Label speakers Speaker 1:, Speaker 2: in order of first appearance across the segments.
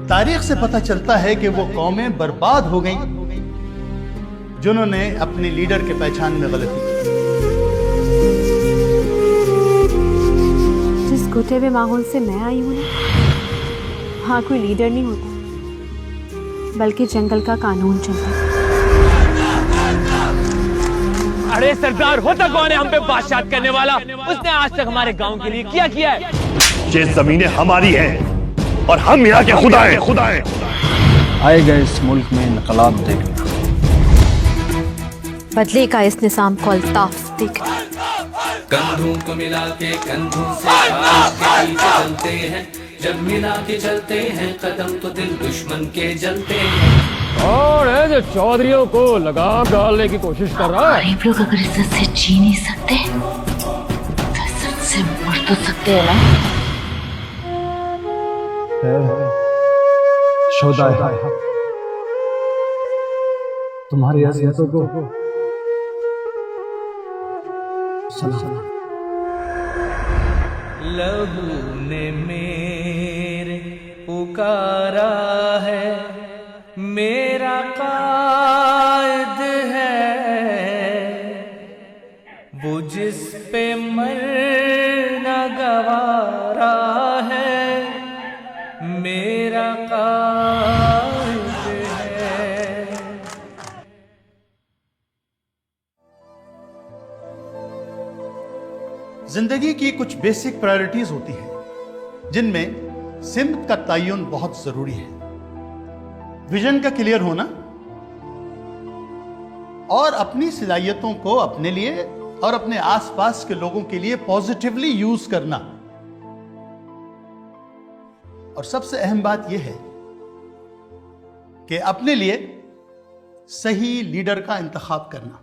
Speaker 1: तारीख से पता चलता है कि वो कौमें बर्बाद हो गईं जिन्होंने अपने लीडर के पहचान में गलती की।
Speaker 2: जिस घुटे हुए माहौल से मैं आई हूं ना, वहां कोई लीडर नहीं होता, बल्कि जंगल का कानून चलता है।
Speaker 3: अरे सरदार, होता कौन है हम पे बादशाह करने वाला? उसने आज तक हमारे गांव के लिए क्या किया है?
Speaker 4: ये जमीनें हमारी हैं और हम यहाँ के खुदा हैं।
Speaker 5: आएगा इस मुल्क में इनकलाब देखना,
Speaker 2: बदले का इस निज़ाम को अल्ताफ देखना।
Speaker 6: कंधों को मिला के कंधों से आज के पीछे चलते हैं, जब मिला के चलते हैं कदम तो दिल दुश्मन के जलते हैं।
Speaker 3: और है जो चौधरियों को लगाम डालने की कोशिश कर रहा है।
Speaker 7: गरीब लोग अगर इज्जत से जी नहीं सकते तो इज्जत से मर तो सकते हैं ना।
Speaker 5: शोदा है तुम्हारी अज़ियतों को सलाम।
Speaker 6: लहू ने मेरे पुकारा है, मेरा कायद है, वो जिस पे मरना गवारा है, मेरा कायद है।
Speaker 1: जिंदगी की कुछ बेसिक प्रायोरिटीज होती हैं जिनमें सिमत का तयन बहुत जरूरी है। विजन का क्लियर होना और अपनी सलाहियतों को अपने लिए और अपने आसपास के लोगों के लिए पॉजिटिवली यूज करना। और सबसे अहम बात यह है कि अपने लिए सही लीडर का इंतखाब करना।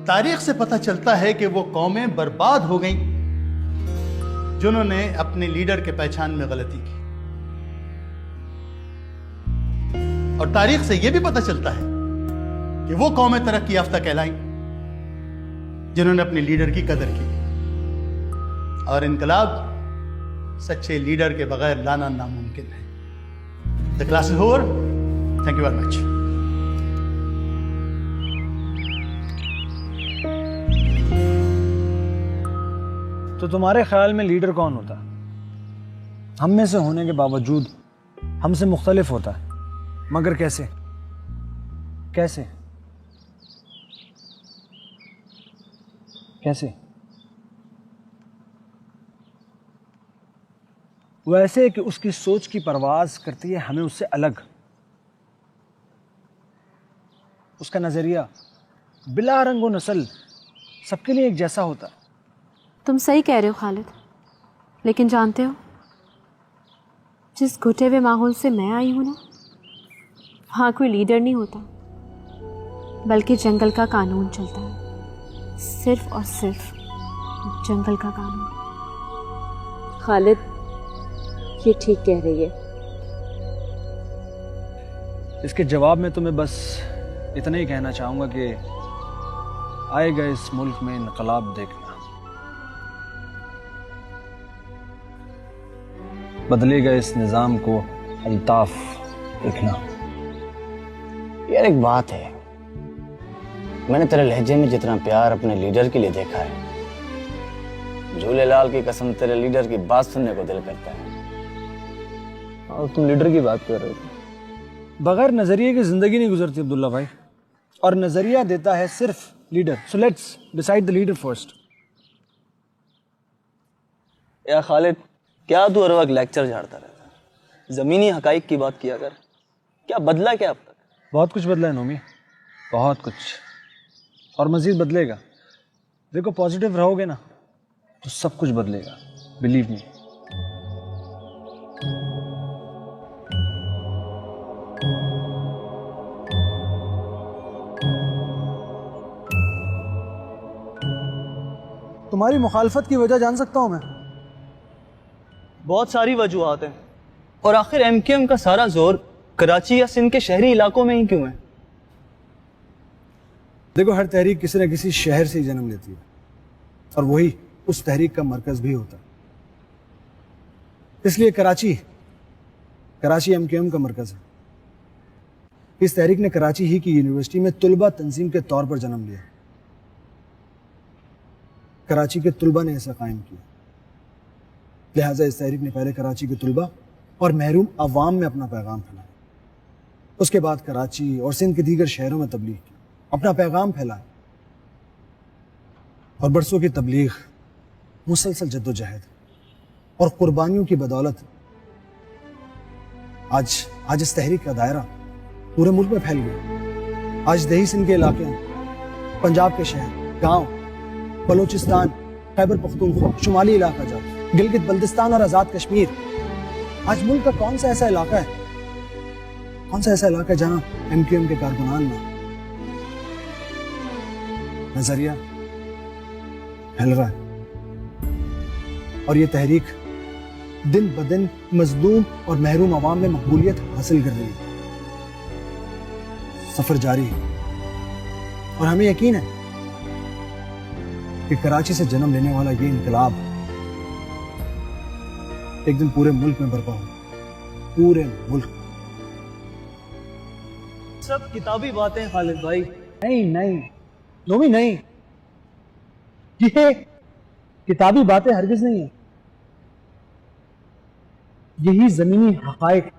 Speaker 1: तारीख से पता चलता है कि वो कौमें बर्बाद हो गईं जिन्होंने अपने लीडर के पहचान में गलती की। और तारीख से यह भी पता चलता है कि वो कौमें तरक्की याफ्ता कहलाईं जिन्होंने अपने लीडर की कदर की। और इनकलाब सच्चे लीडर के बगैर लाना नामुमकिन है। The class is over. Thank you very much.
Speaker 5: तो तुम्हारे ख्याल में लीडर कौन होता? हम में से होने के बावजूद हमसे मुख्तलिफ होता है, मगर कैसे? कैसे कैसे? वैसे कि उसकी सोच की परवाज करती है हमें उससे अलग। उसका नजरिया बिला रंग व नस्ल सबके लिए एक जैसा होता है।
Speaker 2: तुम सही कह रहे हो खालिद, लेकिन जानते हो, जिस घुटे हुए माहौल से मैं आई हूं ना, वहां कोई लीडर नहीं होता, बल्कि जंगल का कानून चलता है। सिर्फ और सिर्फ जंगल का कानून।
Speaker 8: खालिद, ये ठीक कह रही है।
Speaker 5: इसके जवाब में तुम्हें बस इतना ही कहना चाहूंगा कि आएगा इस मुल्क में इनकलाब देखना, बदलेगा इस निज़ाम को अल्ताफ देखना।
Speaker 9: यार एक बात है, मैंने तेरे लहजे में जितना प्यार अपने लीडर के लिए देखा है, झूलेलाल की कसम तेरे लीडर की बात सुनने को दिल करता है। और तुम लीडर की बात कर रहे हो।
Speaker 5: बगैर नजरिए की जिंदगी नहीं गुजरती अब्दुल्ला भाई, और नजरिया देता है सिर्फ leader. So let's decide the leader first.
Speaker 9: या खालिद, क्या तू हर वक्त लेक्चर झाड़ता रहता है? जमीनी हकाइक की बात किया कर। क्या बदला क्या अब तक?
Speaker 5: बहुत कुछ बदला है नोमी, बहुत कुछ, और मजीद बदलेगा। देखो, पॉजिटिव रहोगे ना तो सब कुछ बदलेगा, बिलीव मी। तुम्हारी मुखालफत की वजह जान सकता हूं मैं?
Speaker 9: बहुत सारी वजूहात हैं, और आखिर एमकेएम का सारा जोर कराची या सिंध के शहरी इलाकों में ही क्यों है?
Speaker 5: देखो, हर तहरीक किसी न किसी शहर से ही जन्म लेती है, और वही उस तहरीक का मरकज भी होता है। इसलिए कराची एमकेएम का मरकज है। इस तहरीक ने कराची ही की यूनिवर्सिटी में तुलबा तंजीम के तौर पर जन्म लिया। कराची के तुलबा ने ऐसा कायम किया, लिहाजा इस तहरीक ने पहले कराची के तुलबा और महरूम अवाम में अपना पैगाम फैलाया। उसके बाद कराची और सिंध के दीगर शहरों में तबलीग की, अपना पैगाम फैलाया। और बरसों की तबलीग, मुसलसल जद्दोजहद और कुर्बानियों की बदौलत आज इस तहरीक का दायरा पूरे मुल्क में फैल गया। आज दही सिंध के इलाके, पंजाब के शहर, गांव, बलोचिस्तान, खैबर पख्तूनख्वा, शुमाली इलाका जात, गिलगित बल्तिस्तान और आजाद कश्मीर, आज मुल्क का कौन सा ऐसा इलाका है जहां एमकेएम के कारकुनान ना नजरिया फैल रहा है। और ये तहरीक दिन ब दिन मजलूम और महरूम अवाम में मकबूलियत हासिल कर रही है। सफर जारी है और हमें यकीन है कि कराची से जन्म लेने वाला ये इनकलाब एक दिन पूरे मुल्क में बर्पा हो। पूरे मुल्क।
Speaker 10: सब किताबी बातें खालिद भाई।
Speaker 5: नहीं नोमी नहीं, ये किताबी बातें हरगिज नहीं है, यही जमीनी हकायक।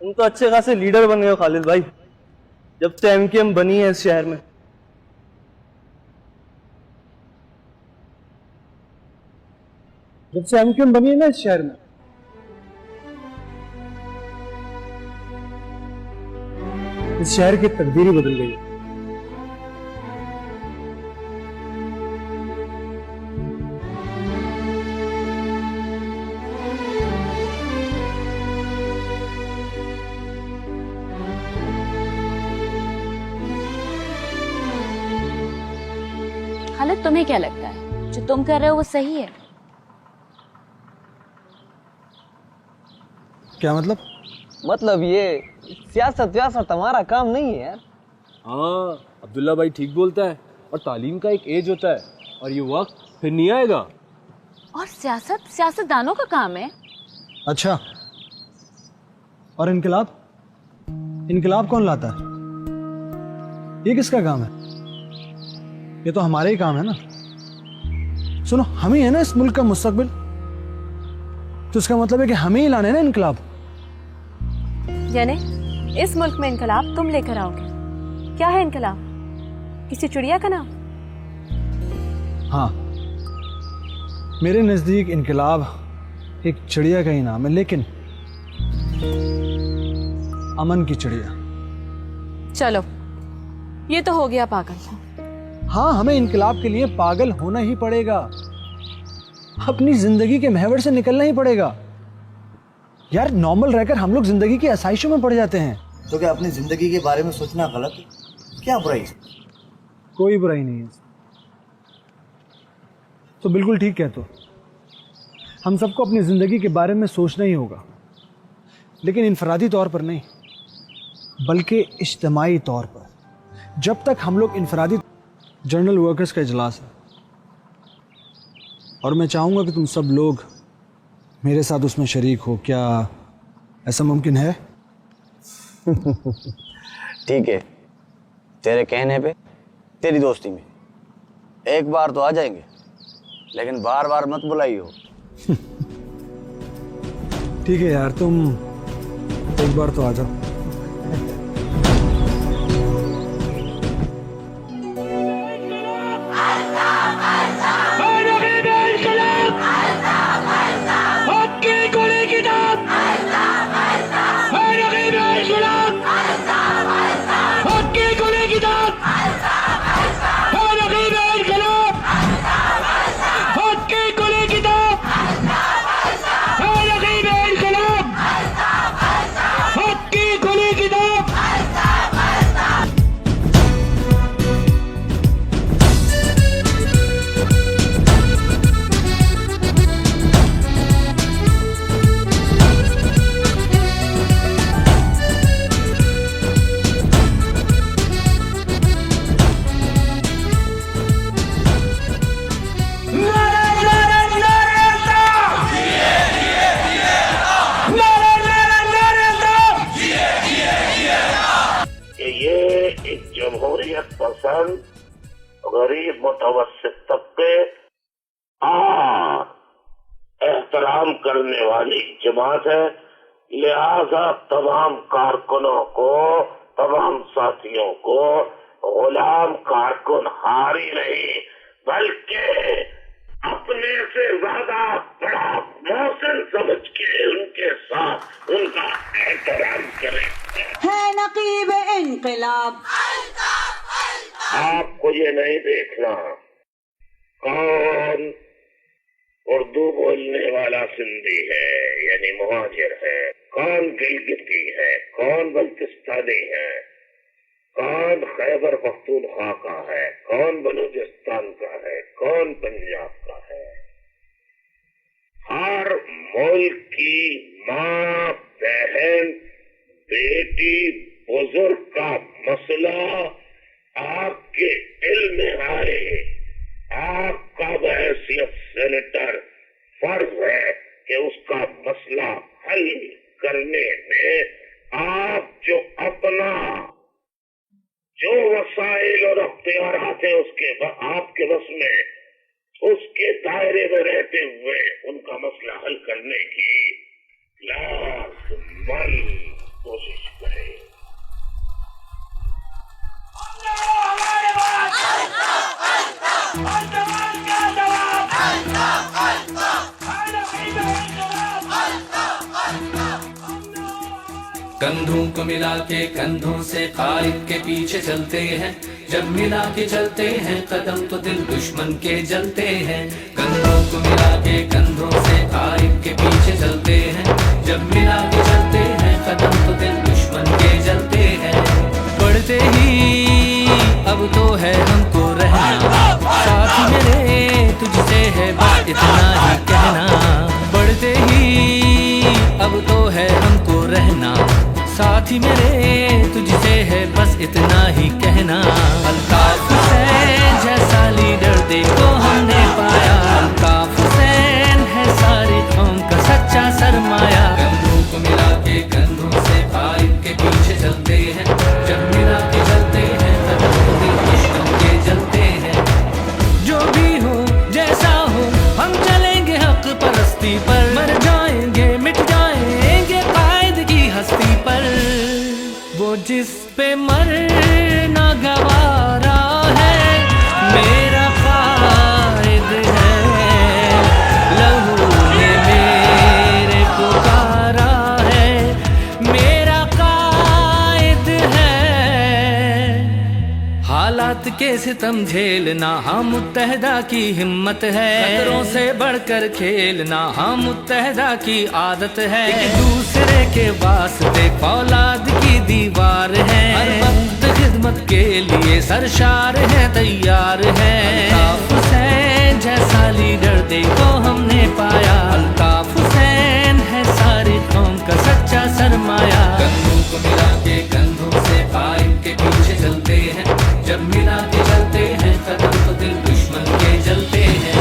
Speaker 10: तुम तो अच्छे खासे लीडर बन गए हो खालिद भाई, जब से एमकेएम बनी है इस शहर में।
Speaker 5: जब से एमकेएम बनी है ना इस शहर में, इस शहर की तकदीर ही बदल गई।
Speaker 7: खालिद, तुम्हें क्या लगता है जो तुम कर रहे हो वो सही है?
Speaker 5: क्या मतलब?
Speaker 10: मतलब ये सियासत हमारा काम नहीं है यार।
Speaker 3: हाँ, अब्दुल्ला भाई ठीक बोलता है। और तालीम का एक एज होता है और ये वक्त फिर नहीं आएगा।
Speaker 7: और सियासतदानों का काम है।
Speaker 5: अच्छा, और इनकलाब कौन लाता है? ये किसका काम है? ये तो हमारे ही काम है ना। सुनो, हम ही है ना इस मुल्क का मुस्तकबिल, तो इसका मतलब है कि हमें ही लाना है ना इनकलाब।
Speaker 2: यानी इस मुल्क में इनकलाब तुम लेकर आओगे? क्या है इनकलाब? किसी चिड़िया का नाम?
Speaker 5: हाँ, मेरे नजदीक इनकलाब एक चिड़िया का ही नाम है, लेकिन अमन की चिड़िया।
Speaker 2: चलो, ये तो हो गया पागल।
Speaker 5: हाँ, हमें इनकलाब के लिए पागल होना ही पड़ेगा, अपनी जिंदगी के महवर से निकलना ही पड़ेगा। यार, नॉर्मल रहकर हम लोग जिंदगी की आसाइशों में पड़ जाते हैं।
Speaker 9: तो क्या अपनी जिंदगी के बारे में सोचना गलत है? क्या बुराई?
Speaker 5: कोई बुराई नहीं है। तो बिल्कुल ठीक कहते हो, हम सबको अपनी जिंदगी के बारे में सोचना ही होगा, लेकिन इनफरादी तौर पर नहीं, बल्कि इज्तिमाई तौर पर। जब तक हम लोग इनफरादी, जर्नल वर्कर्स का इजलास है और मैं चाहूंगा कि तुम सब लोग मेरे साथ उसमें शरीक हो। क्या ऐसा मुमकिन है?
Speaker 9: ठीक है, तेरे कहने पे, तेरी दोस्ती में एक बार तो आ जाएंगे, लेकिन बार बार मत बुलाइयो।
Speaker 5: ठीक है यार, तुम एक बार तो आ जाओ।
Speaker 6: की
Speaker 11: वतन, गरीब मुतवस्सित तबके और एहतराम करने वाली जमात है। लिहाजा तमाम कारकुनों को, तमाम साथियों को गुलाम कारकुन हारी नहीं बल्कि अपने से ज्यादा बड़ा मौसम समझ के उनके साथ उनका एहतराम करें।
Speaker 12: है नकीब इनकलाब।
Speaker 11: आपको ये नहीं देखना कौन उर्दू बोलने वाला सिंधी है यानी मुहाजिर है, कौन गिलगिती है, कौन बल्तिस्तानी है, कौन खैबर पख्तूनख्वा का है, कौन बलूचिस्तान का है, कौन पंजाब का है। हर मुल्क की माँ, बहन, बेटी, बुजुर्ग का मसला आपके इल्म में आए। आपका बहैसियत सेनेटर फर्ज है कि उसका मसला हल करने में आप जो अपना जो वसाइल और अख्तियारात है उसके आपके बस में, उसके दायरे में रहते हुए उनका मसला हल करने की लाज़िमन कोशिश करें।
Speaker 6: कंधों को मिला के कंधों से कायद के पीछे चलते हैं, जब मिला के चलते हैं कदम तो दिल दुश्मन के जलते हैं। कंधों को मिला के कंधों से कायद के पीछे चलते हैं, जब मिला के चलते हैं कदम तो दिल दुश्मन के जलते हैं। बढ़ते ही अब तो है हमको रहना, साथ मेरे तुझसे है बस इतना ही कहना। बढ़ते ही अब तो है हमको रहना, साथी मेरे तुझसे है बस इतना ही कहना। अल्ताफ हुसैन जैसा लीडर देखो हमने पाया, अल्ताफ हुसैन है सारी कौम का सच्चा सरमाया। कंधों को मिला के कंधों से कायद के पीछे चलते हैं, जब मिला के चलते हैं कदम तो दिल दुश्मन के जलते हैं। जो भी हो जैसा हो हम चलेंगे हक परस्ती पर, मर जाएंगे मिट जाएंगे कायद की हस्ती पर। वो जिस पे मरना गवारा है मेरा कायद है, लहू ने मेरे पुकारा है मेरा कायद है। हालात के सितम झेलना हाँ मुत्तहदा की हिम्मत है, खतरों से बढ़कर खेलना हाँ मुत्तहदा की आदत है। एक दूसरे के वास्ते फौलाद की दीवार है, हर वक्त खिदमत के लिए सरशार है तैयार है। अल्ताफ हुसैन जैसा लीडर देखो हमने पाया, अल्ताफ हुसैन है सारी कौम का सच्चा सरमाया। कंधों को मिला के कंधों से कायद के पीछे चलते हैं, जब मिला के चलते हैं कदम तो दिल दुश्मन के जलते हैं।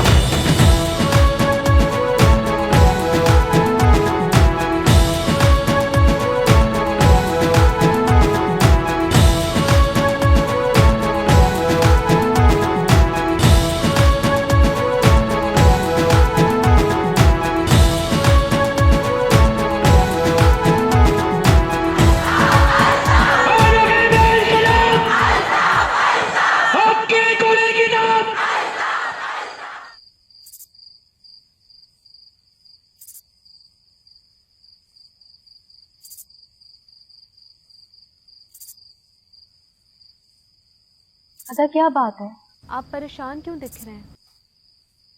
Speaker 2: अदा क्या बात है, आप परेशान क्यों दिख रहे हैं?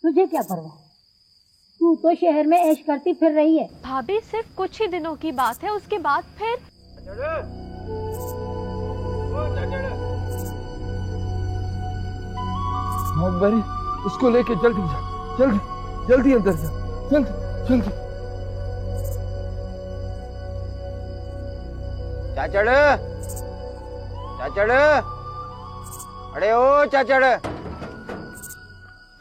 Speaker 12: तुझे क्या परवाह, तू तो शहर में ऐश करती फिर रही है।
Speaker 2: भाभी सिर्फ कुछ ही दिनों की बात है, उसके बाद फिर
Speaker 3: बड़ी उसको लेके जल्दी जा, जल्दी जल्दी अंदर जा, जल्दी जल्दी।
Speaker 9: चाचड़ चाचड़, अरे ओ चाचड़,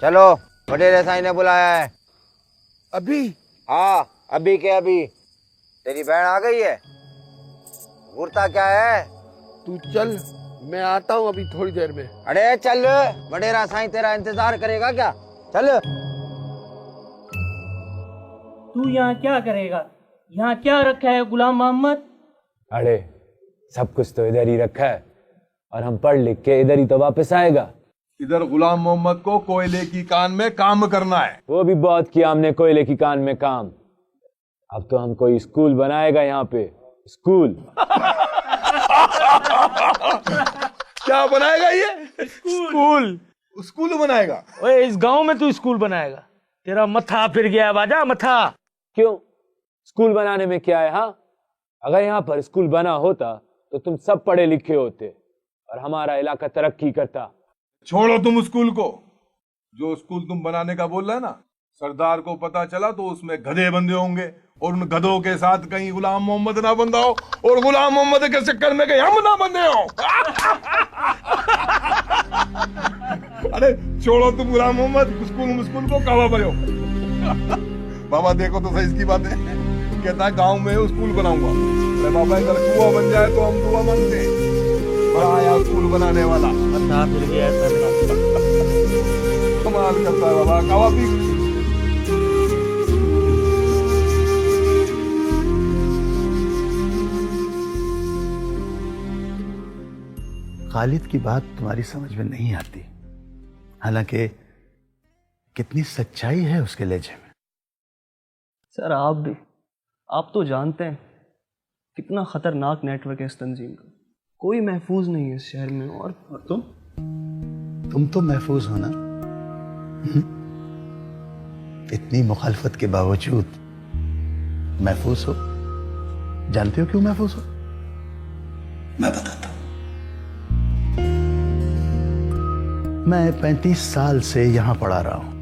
Speaker 9: चलो वडेरे साईं ने बुलाया है।
Speaker 3: अभी?
Speaker 9: हाँ अभी के अभी। तेरी बहन आ गई है, घूरता क्या है?
Speaker 3: तू चल,
Speaker 13: मैं आता हूँ अभी थोड़ी देर में।
Speaker 9: अरे चल, वडेरा साईं तेरा इंतजार करेगा क्या? चल।
Speaker 10: तू यहाँ क्या करेगा? यहाँ क्या रखा है गुलाम मोहम्मद?
Speaker 3: अरे सब कुछ तो इधर ही रखा है, और हम पढ़ लिख के इधर ही तो वापस आएगा।
Speaker 14: इधर गुलाम मोहम्मद को कोयले की कान में काम करना है।
Speaker 3: वो भी बहुत किया हमने कोयले की कान में काम। अब तो हम कोई स्कूल बनाएगा यहाँ पे, स्कूल।
Speaker 14: क्या बनाएगा ये? स्कूल। स्कूल बनाएगा?
Speaker 10: ओए इस गांव में तू स्कूल बनाएगा? तेरा मथा फिर गया है बाजा, मथा।
Speaker 3: क्यों? स्कूल बनाने में क्या है? हाँ, अगर यहाँ पर स्कूल बना होता तो तुम सब पढ़े लिखे होते और हमारा इलाका तरक्की करता।
Speaker 14: छोड़ो तुम स्कूल को। जो स्कूल तुम बनाने का बोल रहे है ना, सरदार को पता चला तो उसमें गधे बंधे होंगे, और उन गधों के साथ कहीं गुलाम मोहम्मद ना बंधा हो, और गुलाम मोहम्मद के चक्कर में कहीं हम ना बंधे हो। अरे छोड़ो तुम गुलाम मोहम्मद, स्कूल को कावा बनो। बाबा देखो तो सही इसकी बात है, कहता है गांव में स्कूल बनाऊंगा। अरे बाबा अगर कुआं बन जाए तो हम दुआ मांगते। बड़ा आया स्कूल बनाने वाला, कमाल करता है बाबा। कावा पी।
Speaker 1: खालिद की बात तुम्हारी समझ में नहीं आती, हालांकि कितनी सच्चाई है उसके लहजे में।
Speaker 10: सर आप तो जानते हैं कितना खतरनाक नेटवर्क है इस तंजीम का। कोई महफूज नहीं है इस शहर में। और
Speaker 1: तुम तो महफूज हो ना। इतनी मुखालफत के बावजूद महफूज हो। जानते हो क्यों महफूज हो? मैं बताता हूं। मैं 35 साल से यहां पढ़ा रहा हूं,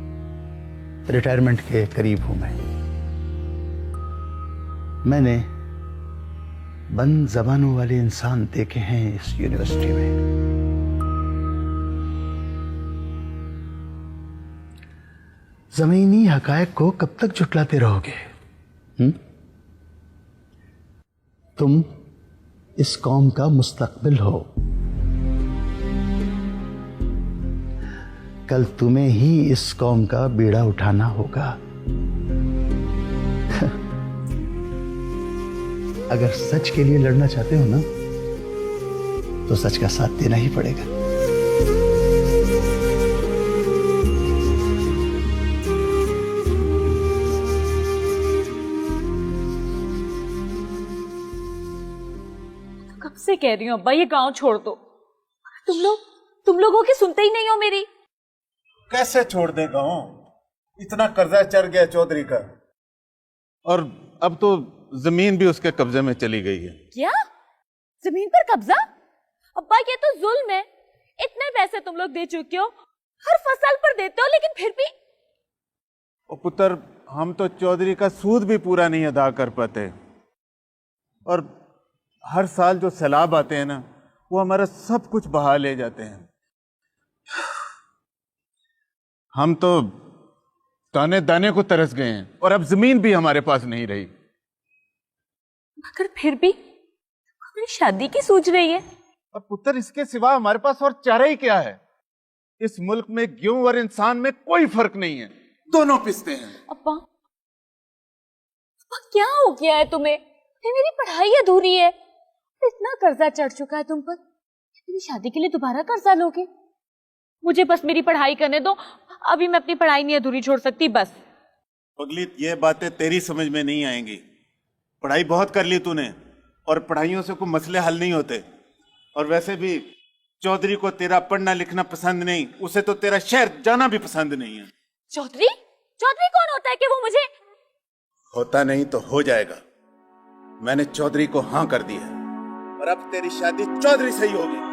Speaker 1: रिटायरमेंट के करीब हूं मैंने बंद जबानों वाले इंसान देखे हैं इस यूनिवर्सिटी में। जमीनी हकायक को कब तक झुटलाते रहोगे? तुम इस कौम का मुस्तकबिल हो। कल तुम्हें ही इस कौम का बीड़ा उठाना होगा। अगर सच के लिए लड़ना चाहते हो ना, तो सच का साथ देना ही पड़ेगा।
Speaker 8: कब से कह रही हूँ अब्बा ये गांव छोड़ दो। तुम लोगों की सुनते ही नहीं हो मेरी।
Speaker 15: कैसे छोड़ दे गांव? इतना कर्जा चढ़ गया चौधरी का, और अब तो जमीन भी उसके कब्जे में चली गई है।
Speaker 8: क्या? जमीन पर कब्जा? अब्बा ये तो जुल्म है। इतने पैसे तुम लोग दे चुके हो, हर फसल पर देते हो, लेकिन फिर भी।
Speaker 15: ओ पुत्र, हम तो चौधरी का सूद भी पूरा नहीं अदा कर पाते, और हर साल जो सैलाब आते हैं ना, वो हमारा सब कुछ बहा ले जाते हैं। हम तो दाने दाने को तरस गए हैं, और अब जमीन भी हमारे पास नहीं रही।
Speaker 8: मगर फिर भी अपनी शादी की सोच रही है।
Speaker 15: और पुत्र, इसके सिवा हमारे पास और चारा ही क्या है? इस मुल्क में गेहूं और इंसान में कोई फर्क नहीं है, दोनों पिसते हैं।
Speaker 8: अब्बा क्या हो गया है तुम्हें? मेरी पढ़ाई अधूरी है, इतना कर्जा चढ़ चुका है तुम पर। मेरी शादी के लिए दोबारा कर्जा लोगे? मुझे बस मेरी पढ़ाई करने दो। अभी मैं अपनी पढ़ाई नहीं अधूरी छोड़ सकती। बस
Speaker 15: पगली, ये बातें तेरी समझ में नहीं आएंगी। पढ़ाई बहुत कर ली तूने, और पढ़ाइयों से कोई मसले हल नहीं होते। और वैसे भी चौधरी को तेरा पढ़ना लिखना पसंद नहीं, उसे तो तेरा शहर जाना भी पसंद नहीं है।
Speaker 8: चौधरी कौन होता है कि वो मुझे?
Speaker 15: होता नहीं तो हो जाएगा। मैंने चौधरी को हाँ कर दी है, और अब तेरी शादी चौधरी से ही होगी।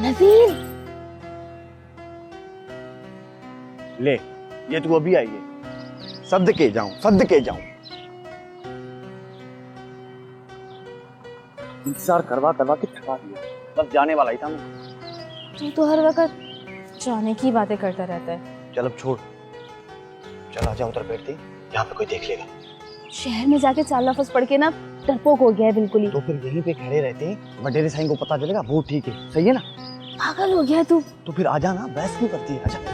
Speaker 12: नजीर,
Speaker 9: ले ये तू अभी आई है, सद के जाऊं। इंतजार करवा के थका दिया, बस जाने वाला ही था मैं।
Speaker 8: तू तो हर वक्त जाने की बातें करता रहता है।
Speaker 9: चल अब छोड़, चल आजा उधर बैठते, यहाँ पे कोई देख लेगा।
Speaker 8: शहर में जाके चाल लफज पढ़ के ना डरपोक हो गया है बिल्कुल ही।
Speaker 9: तो फिर यहीं पे खड़े रहते, वडेरे साईं को पता चलेगा, वो ठीक है, सही है ना?
Speaker 8: पागल हो गया तू।
Speaker 9: तो फिर आजा ना, बहस क्यों करती है, आजा।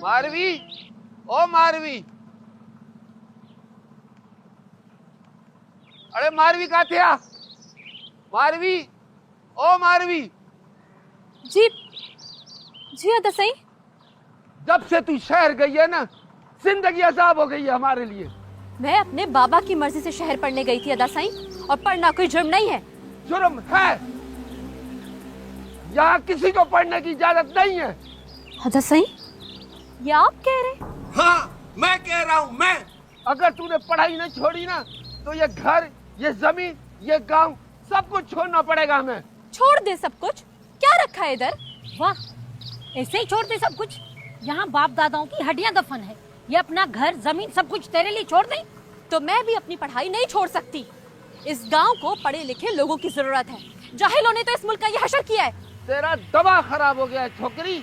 Speaker 13: मारवी, ओ मारवी, अरे मारवी कहाँ थे? मारवी, ओ मारवी।
Speaker 8: जी अदा सही।
Speaker 13: जब से तू शहर गई है ना, जिंदगी अजाब हो गई है हमारे लिए।
Speaker 8: मैं अपने बाबा की मर्जी से शहर पढ़ने गई थी अदा साईं, और पढ़ना कोई जुर्म नहीं है।
Speaker 13: जुर्म है, यहाँ किसी को पढ़ने की इजाजत नहीं है।
Speaker 8: अदा साईं, ये आप कह रहे?
Speaker 13: हाँ, मैं कह रहा हूँ। मैं अगर तूने पढ़ाई नहीं छोड़ी ना, तो ये घर, ये जमीन, ये गांव, सब कुछ छोड़ना पड़ेगा हमें।
Speaker 8: छोड़ दे सब कुछ? क्या रखा है इधर?
Speaker 12: वाह, ऐसे ही छोड़ दे सब कुछ? यहाँ बाप दादाओं की हड्डियां दफन है, ये अपना घर जमीन सब कुछ तेरे लिए छोड़ दे?
Speaker 8: तो मैं भी अपनी पढ़ाई नहीं छोड़ सकती। इस गांव को पढ़े लिखे लोगों की जरूरत है। जाहिलों ने तो इस मुल्क का ये हशर किया है।
Speaker 13: तेरा दवा खराब हो गया है छोकरी।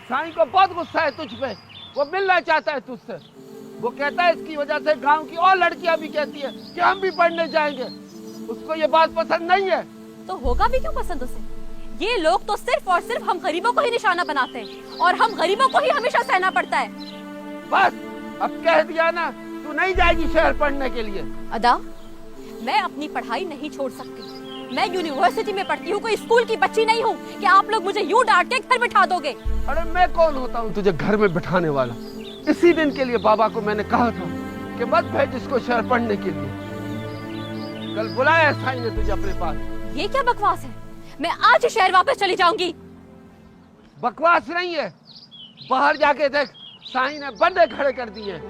Speaker 13: साईं को बहुत गुस्सा है तुझ पे, वो मिलना चाहता है तुझसे। वो कहता है इसकी वजह से गांव की और लड़कियां भी कहती है कि हम भी पढ़ने जाएंगे। उसको ये बात पसंद नहीं है।
Speaker 8: तो होगा भी क्यों पसंद उसे? ये लोग तो सिर्फ और सिर्फ हम गरीबों को ही निशाना बनाते हैं, और हम गरीबों को ही हमेशा सहना पड़ता है।
Speaker 13: बस अब कह दिया ना, तू नहीं जाएगी शहर पढ़ने के लिए।
Speaker 8: अदा, मैं अपनी पढ़ाई नहीं छोड़ सकती। मैं यूनिवर्सिटी में पढ़ती हूँ, कोई स्कूल की बच्ची नहीं हूँ कि आप लोग मुझे यूं डांट के घर बिठा दोगे।
Speaker 13: अरे मैं कौन होता हूँ तुझे घर में बिठाने वाला? इसी दिन के लिए बाबा को मैंने कहा था कि मत भेज इसको शहर पढ़ने के लिए। कल बुलाया साईं ने तुझे अपने पास।
Speaker 8: ये क्या बकवास है? मैं आज ही शहर वापस चली जाऊंगी।
Speaker 13: बकवास नहीं है, बाहर जाके देख, साईं ने बंदे खड़े कर दिए।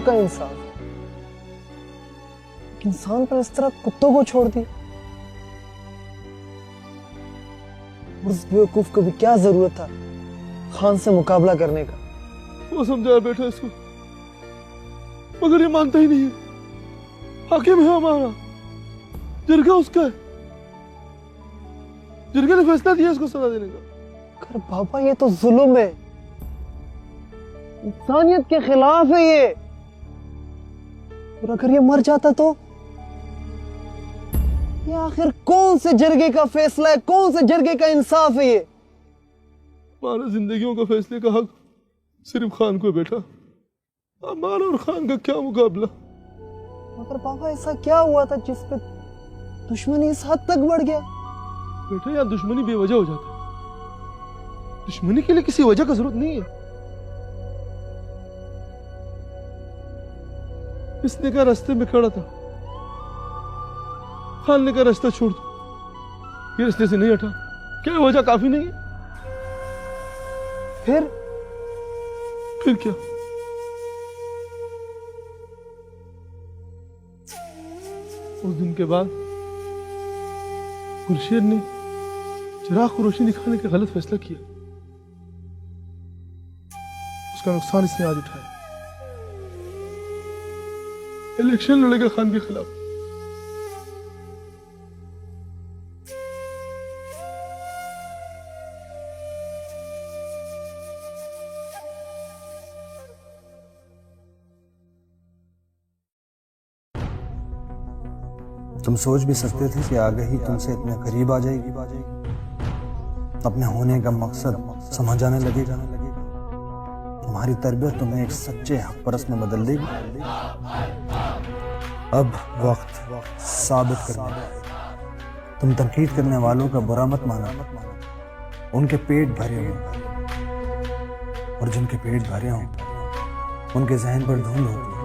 Speaker 10: का इंसाफ, इंसान पर इस तरह कुत्तों को छोड़ दिया। उस बेवकूफ को भी क्या जरूरत था खान से मुकाबला करने का?
Speaker 14: वो समझाया बेटा इसको, मगर ये मानता ही नहीं है। हाकिम है हमारा, जिरगा उसका है, जिरगा ने फैसला दिया इसको सजा देने का।
Speaker 10: कर बाबा, ये तो जुल्म है, इंसानियत के खिलाफ है ये। और अगर ये मर जाता तो? ये आखिर कौन से जरगे का फैसला है, कौन से जरगे का इंसाफ है ये?
Speaker 14: हमारा जिंदगियों का फैसले का हक सिर्फ खान को है बेटा। हमारा और खान का क्या मुकाबला?
Speaker 10: मगर बाबा, ऐसा क्या हुआ था जिसपे दुश्मनी इस हद तक बढ़ गया?
Speaker 14: बेटा, यहाँ दुश्मनी बेवजह हो जाती है। दुश्मनी के लिए किसी वजह का जरूरत नहीं है। इसने कहा रास्ते में खड़ा था, खान ने कहा रास्ता छोड़ दो, ये रास्ते से नहीं हटा। क्या वजह काफी नहीं है? फिर क्या? उस दिन के बाद गुलशेर ने चिराग को रोशनी दिखाने का गलत फैसला किया। उसका नुकसान इसने आज उठाया। इलेक्शन लड़ेगा खान के खिलाफ।
Speaker 5: तुम सोच भी सकते थे कि आगे ही तुमसे इतने करीब आ जाएगी, अपने होने का मकसद समझ आने लगेगा। तुम्हारी तरबियत तुम्हें एक सच्चे हक परस्त में बदल देगी। अब वक्त साबित करने का है। तुम तनकीद करने वालों का बुरा मत माना। उनके पेट भरे हों, और जिनके पेट भरे हों उनके जहन पर धुंध होती है।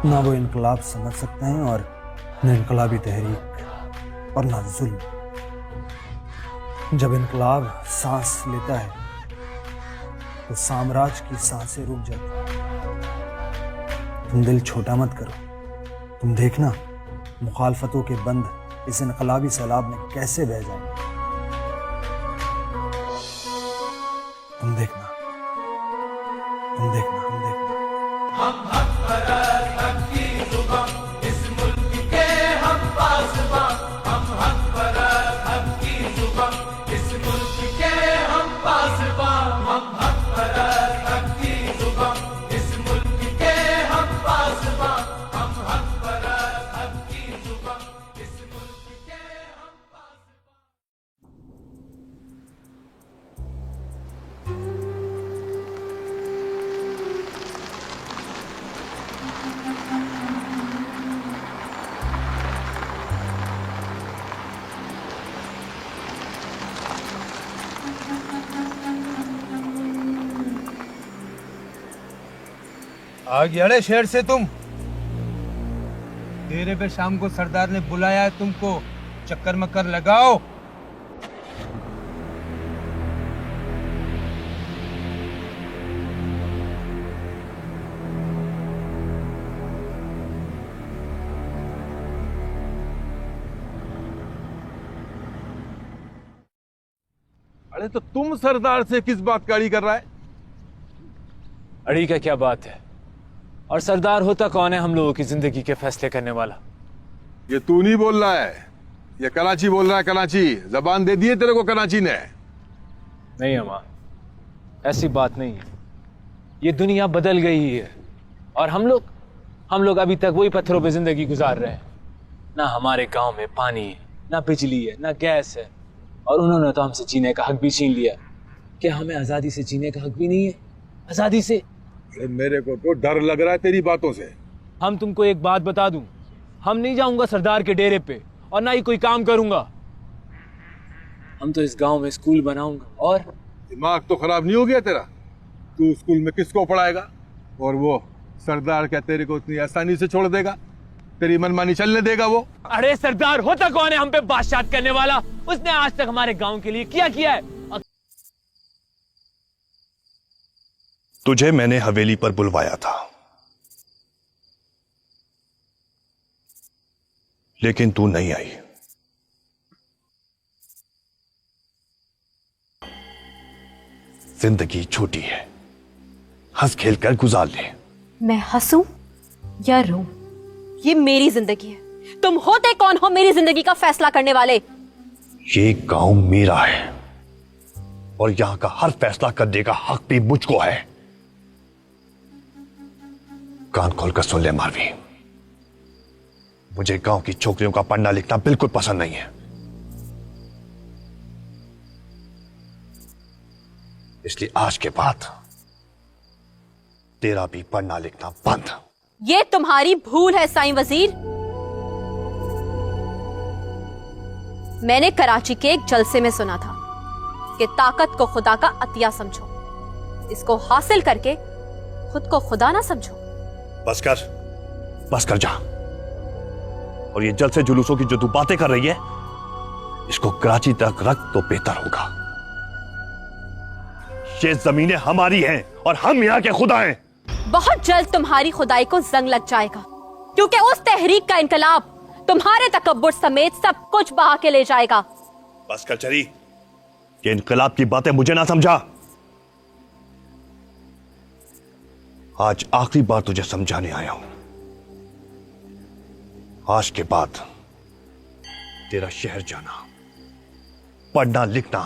Speaker 5: ना वो इनकलाब समझ सकते हैं, और न इनकलाबी तहरीक, और ना जुल्म। जब इनकलाब सांस लेता है तो साम्राज्य की सांसें रुक जाती हैं। तुम दिल छोटा मत करो। तुम देखना मुखालफतों के बंद इस इनकलाबी सैलाब में कैसे बह जाएंगे। तुम देखना, तुम देखना, तुम देखना।
Speaker 6: हम हक परस्त, हक की जुबान, इस मुल्क के हम पासबां। हम हक परस्त, हक की जुबान, इस मुल्क के हम पासबां। हम हक परस्त, हक की जुबान, इस मुल्क के हम पासबां। हम हक परस्त, हक की जुबान, इस मुल्क के हम पासबां।
Speaker 13: आ गया रे शहर से तुम। तेरे पे शाम को सरदार ने बुलाया है तुमको। चक्कर मक्कर लगाओ।
Speaker 14: अरे तो तुम सरदार से किस बात का अड़ी कर रहा है?
Speaker 3: अड़ी का क्या बात है? और सरदार होता कौन है हम लोगों की जिंदगी के फैसले करने वाला?
Speaker 14: ये तू नहीं बोल रहा है, ये कराची बोल रहा है। कराची जबान दे दी है तेरे को कराची ने।
Speaker 3: नहीं अम्मा, ऐसी बात नहीं है। ये दुनिया बदल गई है, और हम लोग अभी तक वही पत्थरों पे जिंदगी गुजार रहे हैं। ना हमारे गांव में पानी है, ना बिजली है, ना गैस है, और उन्होंने तो हमसे जीने का हक भी छीन लिया। क्या हमें आजादी से जीने का हक भी नहीं है? आजादी से?
Speaker 14: मेरे को तो डर लग रहा है तेरी बातों से।
Speaker 3: हम तुमको एक बात बता दूं, हम नहीं जाऊंगा सरदार के डेरे पे, और ना ही कोई काम करूंगा। हम तो इस गांव में स्कूल बनाऊंगा। और
Speaker 14: दिमाग तो खराब नहीं हो गया तेरा? तू स्कूल में किसको पढ़ाएगा? और वो सरदार क्या तेरे को इतनी आसानी से छोड़ देगा? तेरी मनमानी चलने देगा वो?
Speaker 3: अरे सरदार होता कौन है हम पे बादशाह करने वाला? उसने आज तक हमारे गांव के लिए क्या किया है?
Speaker 4: तुझे मैंने हवेली पर बुलवाया था, लेकिन तू नहीं आई। जिंदगी छोटी है, हंस खेल कर गुजार ले।
Speaker 2: मैं हंसूं या रोऊं, ये मेरी जिंदगी है। तुम होते कौन हो मेरी जिंदगी का फैसला करने वाले?
Speaker 4: ये गांव मेरा है, और यहां का हर फैसला करने का हक भी मुझको है। कान खोलकर सुन ले मारवी, मुझे गांव की छोकरियों का पढ़ना लिखना बिल्कुल पसंद नहीं है। इसलिए आज के बाद तेरा भी पढ़ना लिखना बंद।
Speaker 2: ये तुम्हारी भूल है साईं वजीर। मैंने कराची के एक जलसे में सुना था कि ताकत को खुदा का अतिया समझो, इसको हासिल करके खुद को खुदा ना समझो।
Speaker 4: बस कर जा। और ये जलसे जुलूसों की जो तू बातें कर रही है, इसको कराची तक रख तो बेहतर होगा। ये जमीनें हमारी हैं और हम यहाँ के खुदा हैं।
Speaker 2: बहुत जल्द तुम्हारी खुदाई को जंग लग जाएगा, क्योंकि उस तहरीक का इनकलाब तुम्हारे तकब्बुर समेत सब कुछ बहा के ले जाएगा।
Speaker 4: बस कर चली, ये इनकलाब की बातें मुझे ना समझा। आज आखिरी बार तुझे समझाने आया हूं। आज के बाद तेरा शहर जाना, पढ़ना लिखना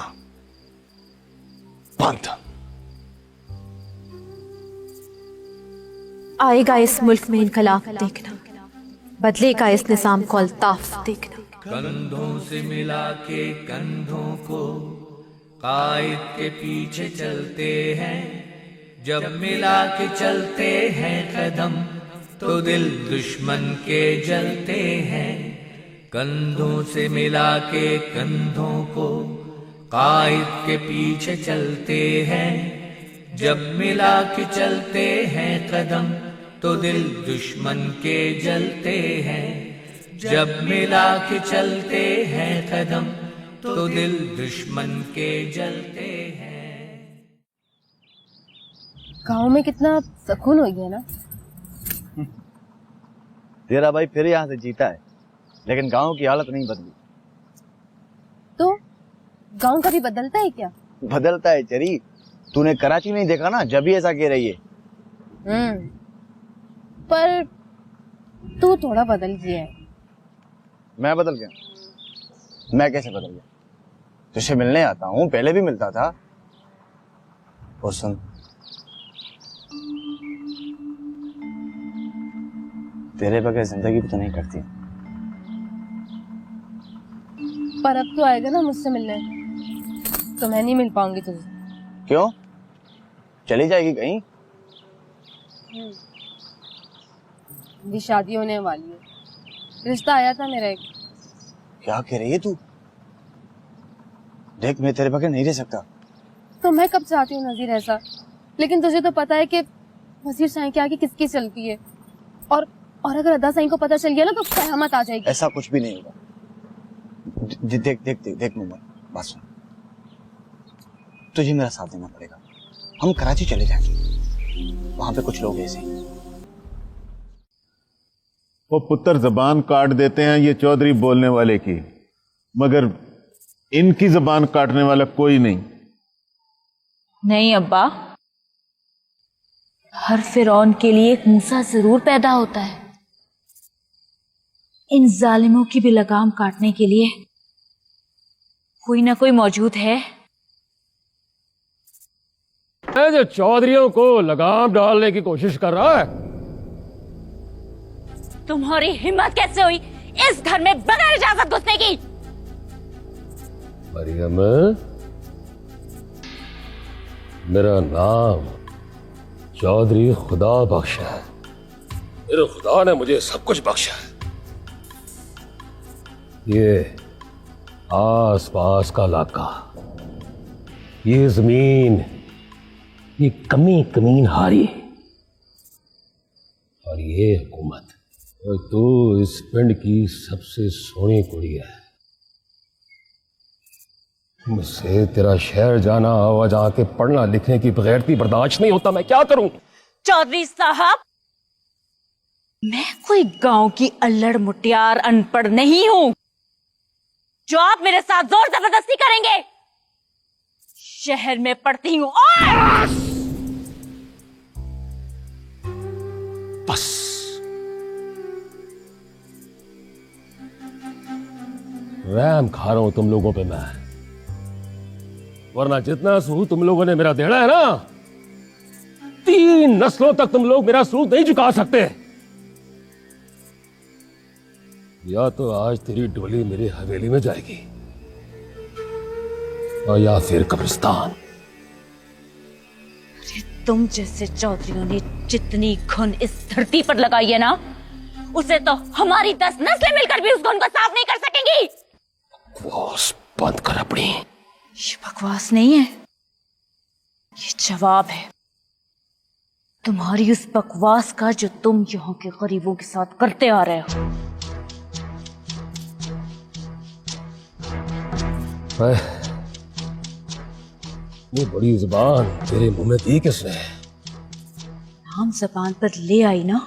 Speaker 4: बंद।
Speaker 2: आएगा इस मुल्क में इनकलाब देखना, बदलेगा इस निजाम को अल्ताफ देखना।
Speaker 6: कंधों से मिला के कंधों को कायद के पीछे चलते हैं, जब मिला के चलते हैं कदम तो दिल दुश्मन के जलते हैं। कंधों से मिला के कंधों को कायद के पीछे चलते हैं, जब मिला के चलते हैं कदम तो दिल दुश्मन के जलते हैं। जब मिला के चलते हैं कदम तो दिल दुश्मन के जलते हैं।
Speaker 16: गांव में कितना सुकून हो गया ना।
Speaker 9: तेरा भाई फिर यहाँ से जीता है, लेकिन गांव की हालत नहीं बदली।
Speaker 16: तो गांव कभी बदलता है क्या?
Speaker 9: बदलता है चरी, तूने कराची नहीं देखा ना, जब भी ऐसा कह रही है।
Speaker 16: पर तू थोड़ा बदल गया है।
Speaker 9: मैं बदल गया? मैं कैसे बदल गया? तुझसे मिलने आता हूँ, पहले भी मिलता था। और सुन, तेरे बगैर जिंदगी भी तो नहीं करती।
Speaker 16: पर अब तो आएगा ना मुझसे मिलने, तो मैं नहीं मिल पाऊंगी तुझसे।
Speaker 9: क्यों? चली जाएगी कहीं?
Speaker 16: भी शादी होने वाली है, रिश्ता आया था मेरा एक।
Speaker 9: क्या कह रही है तू? देख, मैं तेरे बगैर नहीं रह सकता।
Speaker 16: तो मैं कब चाहती हूँ नजीर ऐसा, लेकिन तुझे तो पता है कि वजीर शाही के आगे किसकी चलती है, और अगर अदा साईं को पता चल गया ना तो कयामत आ जाएगी।
Speaker 9: ऐसा कुछ भी नहीं होगा। देख देख देख देख मोहम्मद, बात सुन, तुझे मेरा साथ देना पड़ेगा। हम कराची चले जाएंगे, वहां पे कुछ लोग ऐसे ही।
Speaker 15: वो पुत्र जबान काट देते हैं ये चौधरी बोलने वाले की, मगर इनकी जबान काटने वाला कोई नहीं।
Speaker 8: नहीं अब्बा, हर फिरौन के लिए एक मूसा जरूर पैदा होता है। इन जालिमों की भी लगाम काटने के लिए कोई ना कोई मौजूद है।
Speaker 17: जो चौधरियों को लगाम डालने की कोशिश कर रहा है।
Speaker 8: तुम्हारी हिम्मत कैसे हुई इस घर में बगैर इजाजत घुसने की?
Speaker 17: मरियम, मेरा नाम चौधरी खुदा बख्श है। मेरे खुदा ने मुझे सब कुछ बख्शा है। ये आस पास का इलाका, ये जमीन, ये कमीन हारी, और ये हुकूमत। और तू इस पिंड की सबसे सोनी कुड़ी है। मुझसे तेरा शहर जाना और जाके पढ़ना लिखने की बगैरती बर्दाश्त नहीं होता। मैं क्या करूं?
Speaker 8: चौधरी साहब, मैं कोई गांव की अल्लड़ मुटियार अनपढ़ नहीं हूं जो आप मेरे साथ जोर जबरदस्ती करेंगे। शहर में पढ़ती हूं और
Speaker 17: बस रैम खा रहा हूं तुम लोगों पे मैं, वरना जितना सूद तुम लोगों ने मेरा देना है ना, 3 नस्लों तक तुम लोग मेरा सूद नहीं चुका सकते। या तो आज तेरी डोली मेरी हवेली में जाएगी, और या फिर कब्रिस्तान।
Speaker 8: तुम जैसे चौधरियों ने जितनी घुन इस धरती पर लगाई है ना, उसे तो हमारी 10 नस्लें मिलकर भी उस घुन को साफ नहीं कर सकेंगी।
Speaker 17: बकवास बंद कर अपनी।
Speaker 8: ये बकवास नहीं है, ये जवाब है तुम्हारी उस बकवास का जो तुम यहाँ के गरीबों के साथ करते आ रहे हो।
Speaker 17: ये बड़ी जुबान तेरे मुंह में दी किसने?
Speaker 8: हम जबान पर ले आई ना,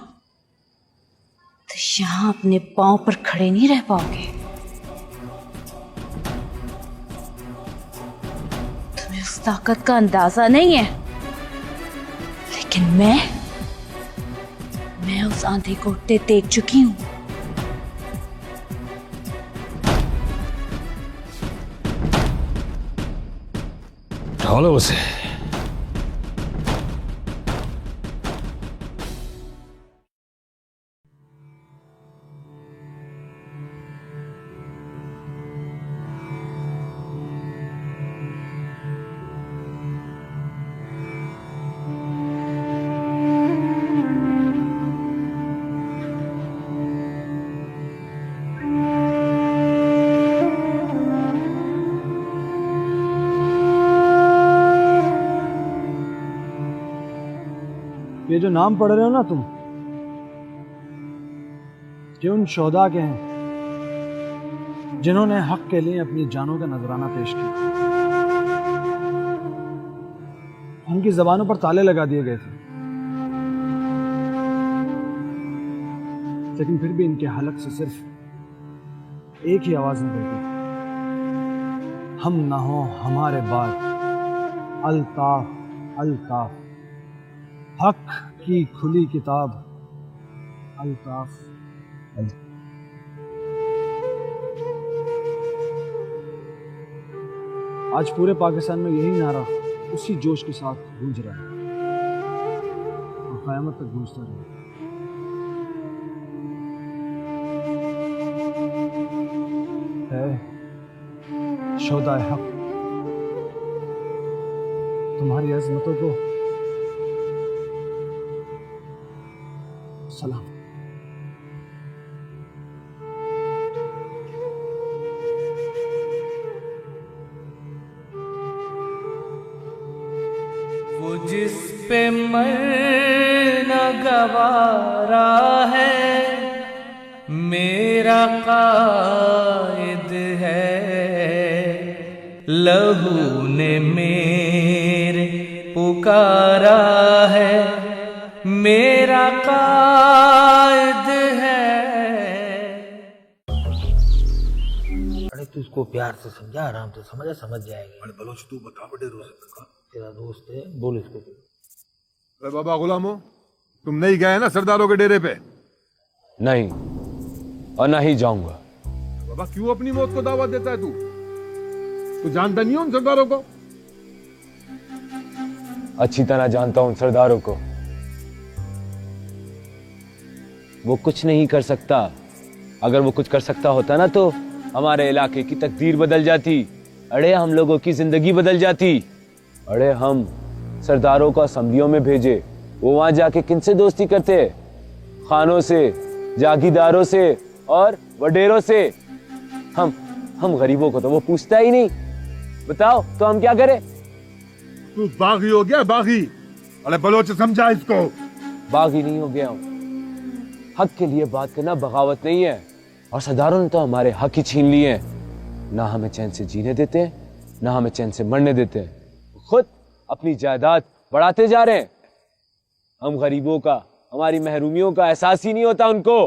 Speaker 8: तो यहाँ अपने पांव पर खड़े नहीं रह पाओगे। तुम्हें उस ताकत का अंदाजा नहीं है, लेकिन मैं उस आंधी को उठते देख चुकी हूं।
Speaker 17: ढालो उसे।
Speaker 5: ये जो नाम पढ़ रहे हो ना तुम, ये उन शोहदा के हैं जिन्होंने हक के लिए अपनी जानों का नजराना पेश किया। उनकी जबानों पर ताले लगा दिए गए थे, लेकिन फिर भी इनके हलक से सिर्फ एक ही आवाज निकलती, हम ना हो हमारे बाद अल्ताफ अल्ताफ, हक की खुली किताब अल्ताफ अल्ताफ। आज पूरे पाकिस्तान में यही नारा उसी जोश के साथ गूंज रहा है और क़यामत तक गूंजता रहेगा। शोहदाए हक, तुम्हारी अज़मतों को सलाम।
Speaker 6: वो जिस पे मरना गवारा है, मेरा कायद है, लहू ने मेरे पुकारा है, मेरा कायद है।
Speaker 18: अरे तू इसको प्यार से समझा, आराम से समझा, समझ जाएगी।
Speaker 14: अरे बलोच तू बता बड़े रोज
Speaker 18: तेरा दोस्त है, बोल इसको।
Speaker 14: अरे बाबा गुलामो, तुम नहीं गए ना सरदारों के डेरे पे?
Speaker 3: नहीं, और ना ही जाऊंगा।
Speaker 14: बाबा क्यों अपनी मौत को दावत देता है तू? तू जानता नहीं हो उन सरदारों को?
Speaker 3: अच्छी तरह जानता हूं सरदारों को। वो कुछ नहीं कर सकता। अगर वो कुछ कर सकता होता ना तो हमारे इलाके की तकदीर बदल जाती। अरे हम लोगों की जिंदगी बदल जाती। अरे हम सरदारों को असम्बलियों में भेजे, वो वहां जाके किनसे दोस्ती करते? खानों से, जागीरदारों से और वडेरों से। हम गरीबों को तो वो पूछता ही नहीं। बताओ तो हम क्या करें?
Speaker 14: तू बागी हो गया, बागी। अरे बलोच समझा इसको।
Speaker 3: बागी नहीं हो गया हूं। हक के लिए बात करना बगावत नहीं है। और सरदारों ने तो हमारे हक ही छीन लिए हैं। ना हमें चैन से जीने देते हैं, ना हमें चैन से मरने देते हैं। खुद अपनी जायदाद बढ़ाते जा रहे हैं। हम गरीबों का, हमारी महरूमियों का एहसास ही नहीं होता उनको।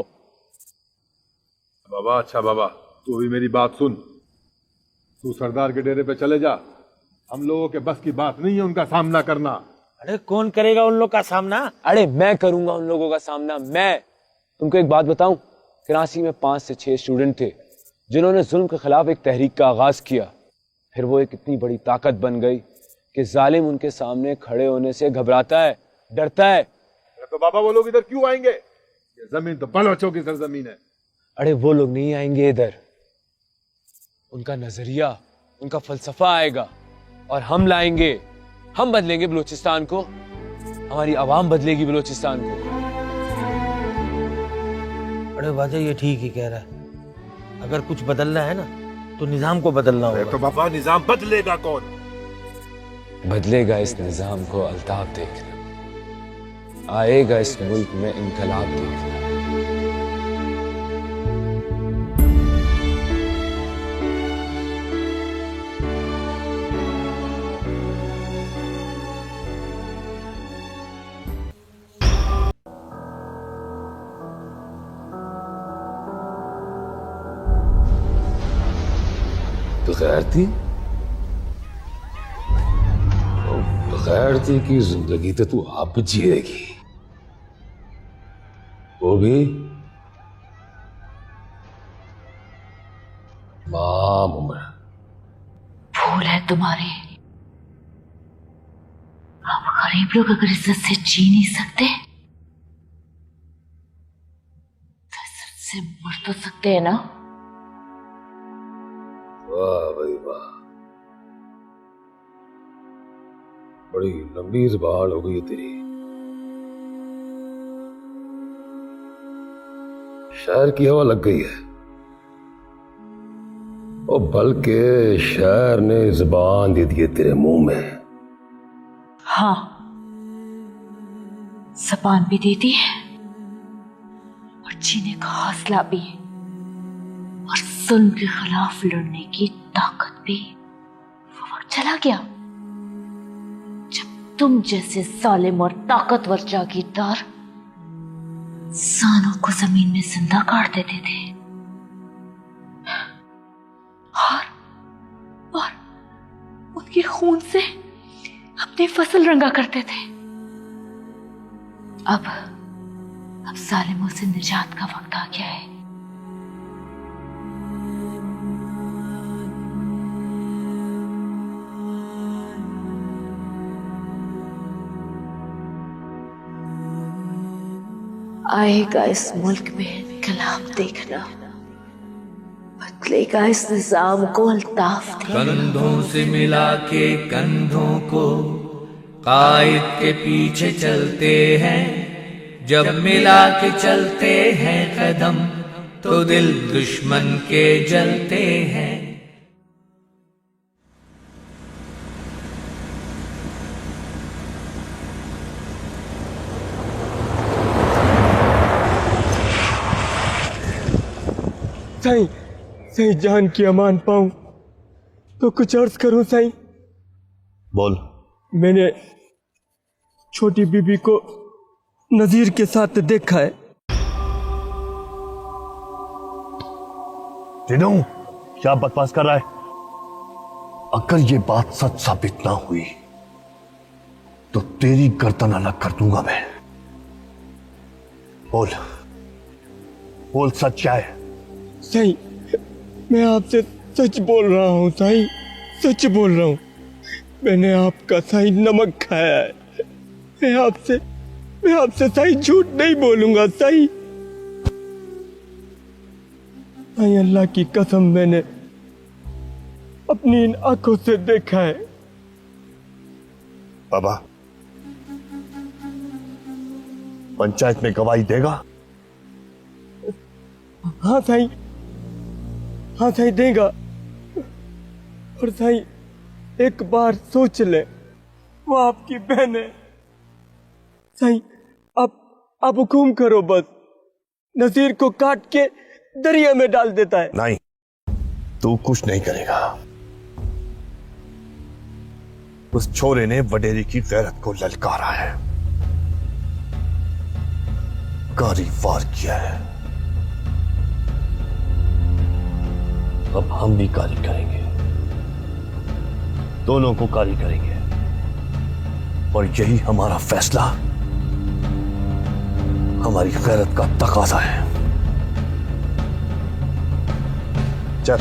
Speaker 14: बाबा अच्छा बाबा, तू भी मेरी बात सुन। तू सरदार के डेरे पे चले जा। हम लोगों के बस की बात नहीं है उनका सामना करना।
Speaker 18: अरे कौन करेगा उन लोग का सामना?
Speaker 3: अरे मैं करूंगा उन लोगों का सामना। मैं तुमको एक बात बताऊं, कराची में 5 से 6 स्टूडेंट थे जिन्होंने जुल्म के खिलाफ एक तहरीक का आगाज किया। फिर वो एक इतनी बड़ी ताकत बन गई कि जालिम उनके सामने खड़े होने से घबराता है, डरता है।
Speaker 14: तो बाबा वो लोग इधर क्यों आएंगे? ये जमीन तो बलोचों की सरजमीन है।
Speaker 3: अरे वो लोग नहीं आएंगे इधर। उनका नजरिया, उनका फलसफा आएगा और हम लाएंगे। हम बदलेंगे बलूचिस्तान को। हमारी आवाम बदलेगी बलूचिस्तान को।
Speaker 18: अरे वाजा ये ठीक ही कह रहा है। अगर कुछ बदलना है ना तो निजाम को बदलना होगा।
Speaker 14: तो बाबा निजाम बदलेगा कौन?
Speaker 3: बदलेगा इस निजाम को अल्ताफ देखना। आएगा इस मुल्क में इनकलाब देखना।
Speaker 17: बगैरती बगैरती की जिंदगी तो तू आप जिएगी, वो भी माम उम्र।
Speaker 7: भूल है तुम्हारी। आप गरीब लोग अगर इज्जत से जी नहीं सकते तो इज्जत से मर तो सकते हैं ना।
Speaker 17: वाह भाई वाह, बड़ी लंबी जुबान हो गई है तेरी। शायर की हवा लग गई है। और बल्कि शायर ने जुबान दे दी है तेरे मुंह में।
Speaker 7: हाँ, ज़बान भी देती है और जीने का हौसला भी, और जुल्म के खिलाफ लड़ने की ताकत भी। वो वक्त चला गया जब तुम जैसे जालिम और ताकतवर जागीरदार इंसानों को जमीन में जिंदा काट देते थे और उनके खून से अपनी फसल रंगा करते थे। अब जालिमों से निजात का वक्त आ गया है। आएगा इस मुल्क में इनकलाब देखना, बदलेगा इस निजाम को अल्ताफ देना।
Speaker 6: कंधों से मिला के कंधों को कायद के पीछे चलते हैं, जब मिला के चलते हैं कदम तो दिल दुश्मन के जलते हैं।
Speaker 19: साईं, साईं जान की अमान पाऊं तो कुछ अर्ज करूं साईं।
Speaker 4: बोल।
Speaker 19: मैंने छोटी बीबी को नजीर के साथ देखा है।
Speaker 4: टिनू, क्या बकवास कर रहा है? अगर ये बात सच साबित ना हुई तो तेरी गर्दन अलग कर दूंगा मैं। बोल बोल, सच क्या है?
Speaker 19: साईं, मैं आपसे सच बोल रहा हूँ साईं, सच बोल रहा हूँ। मैंने आपका साईं नमक खाया है। मैं आपसे साईं झूठ नहीं बोलूंगा साईं। साईं, अल्लाह की कसम, मैंने अपनी इन आंखों से देखा है।
Speaker 4: बाबा, पंचायत में गवाही देगा?
Speaker 19: हाँ साईं, हाँ साईं देगा। और साईं, एक बार सोच ले, वो आपकी बहन है। साईं, आप हुकुम करो, बस नसीर को काट के दरिया में डाल देता है।
Speaker 4: नहीं, तू कुछ नहीं करेगा। उस छोरे ने वडेरी की गैरत को ललकारा है, कारी वार किया है। अब हम भी कारी करेंगे, दोनों को कारी करेंगे, और यही हमारा फैसला, हमारी गैरत का तकाजा है। चल।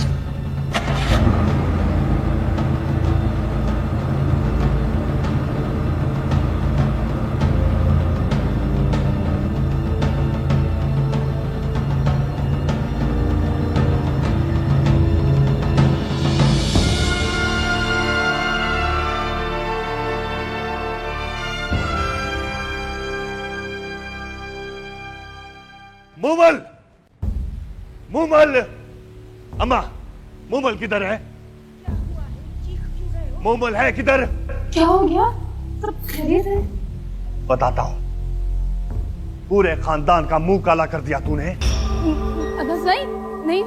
Speaker 4: मूमल, मूमल, अम्मा, मूमल किधर है? मूमल है किधर?
Speaker 16: क्या हो गया? सब खैरियत है?
Speaker 4: बताता हूं। पूरे खानदान का मुंह काला कर दिया तूने।
Speaker 16: अगर सही नहीं,